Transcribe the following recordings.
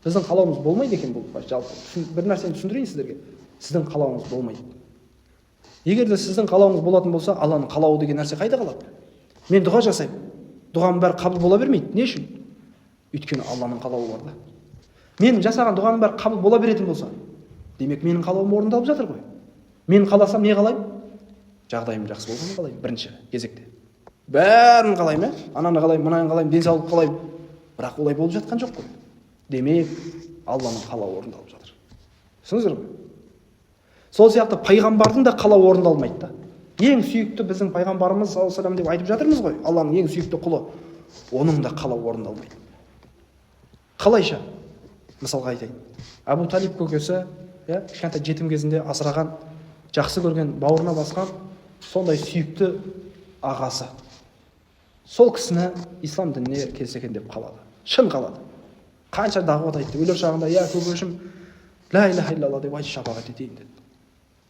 Біздің қалауымыз болмайды екен бұл. Жалпы бір нәрсені түсіндірейін сіздерге. Сіздің қалауыңыз болмайды. Егер де сіздің қалауыңыз болатын болса, Алланың қалауы деген нәрсе қайда қалады? Мен дұға жасаймын. Дұғамның бәрі қабыл бола бермейді. Не үшін? Өйткені Алланың қалауы бар да. Мен жасаған дұғаның бәрі қабыл бола беретін болса, демек менің қалауым орындалып жатыр ғой. Мен қаласам не қалаймын? Жағдайым жақсы болғанын қалаймын бірінші кезекте. Бәрін қалаймын, ананы қалаймын, мынаны қалаймын, денсаулық қалаймын. Бірақ олай болып жатқан жоқ қой. Демек, Алланың қалауы орындалып жатыр. Түсіндіңіздер ме? Сол сияқты пайғамбардың да қалауы орындалмайды да. Ең сүйікті біздің пайғамбарымыз саллаллаху алейхи вассалам деп айтып жатырмыз ғой. Алланың ең сүйікті құлы. Оның да қалауы орындалмайды. Қалайша? Мысалға айтайын. Абу Талиб көкесі, кішкентай жетім кезінде асыраған, жақсы көрген, бауырына басқан сондай сүйікті ағасы. Сол кісіні ислам дініне келсе екен деп қалады. Шын қалады. Қанша дағуат айтты. Өлер шағында, көкешім, ла иляха иллаллах деп айтшы, шапағат етейін деді.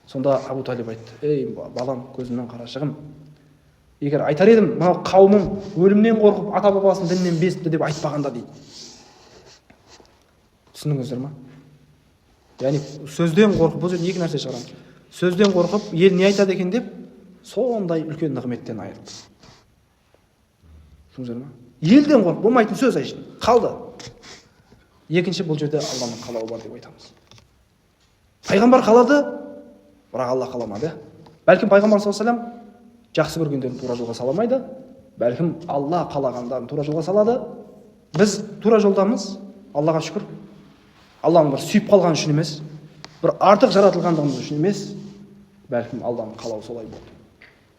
Сонда Абу Талиб айтты: ей балам, көзімнен қарашығым, егер айтар едім, мынау қауымым өлімнен қорқып ата бабасын діннен безіпті деп айтпағанда дейді. Түсіндіңіздер ма? Яғни сөзден қорқып, бұл жерде екі нәрсе шығарамыз. Сөзден қорқып, ел не айтады екен деп, сондай үлкен нығметтен айырылды. Түсіндіңіздер ма? Елден қорқып, болмайтын сөз айтты. Қалды. Екінші, бұл жерде Алланың қалауы бар деп айтамыз. Пайғамбар қалады, бірақ Алла қаламады. Бәлкім пайғамбар саллаллаху алейхи вассалам жақсы көргендерін тура жолға саламайды, бәлкім Алла қалағандарын тура жолға салады. Біз тура жолдамыз, Аллаға шүкір. Алланың бір сүйіп қалған үшін емес, бір артық жаратылғандығымыз үшін емес, бәлкім Алланың қалауы солай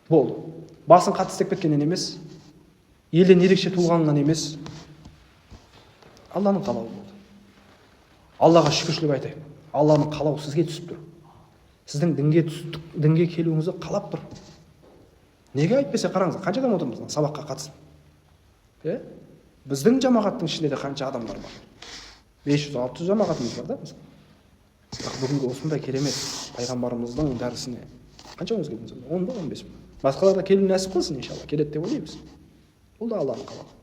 болды. Басын қатты істеп кеткеннен емес, елден ерекше туылғанынан емес, Алланың қалауы болды. Аллаға шүкіршілік айтайық. Алланың қалауы сізге түсіп тұр. Сіздің дінге келуіңізді қалап тұр. Неге айтпесе қараңыз, қанша адам отырмыз сабаққа қатысып? Біздің жамағаттың ішінде де қанша адамдар бар? 500-600 жамағатымыз бар да. Бірақ бүгінгі осындай керемет пайғамбарымыздың дәрісіне қаншаңыз келдіңіз? 10 ба 15 ба? Басқалар да келу нәсіп қылсын иншалла. Келеді деп ойлаймыз. Бұл да Алланың қалауы.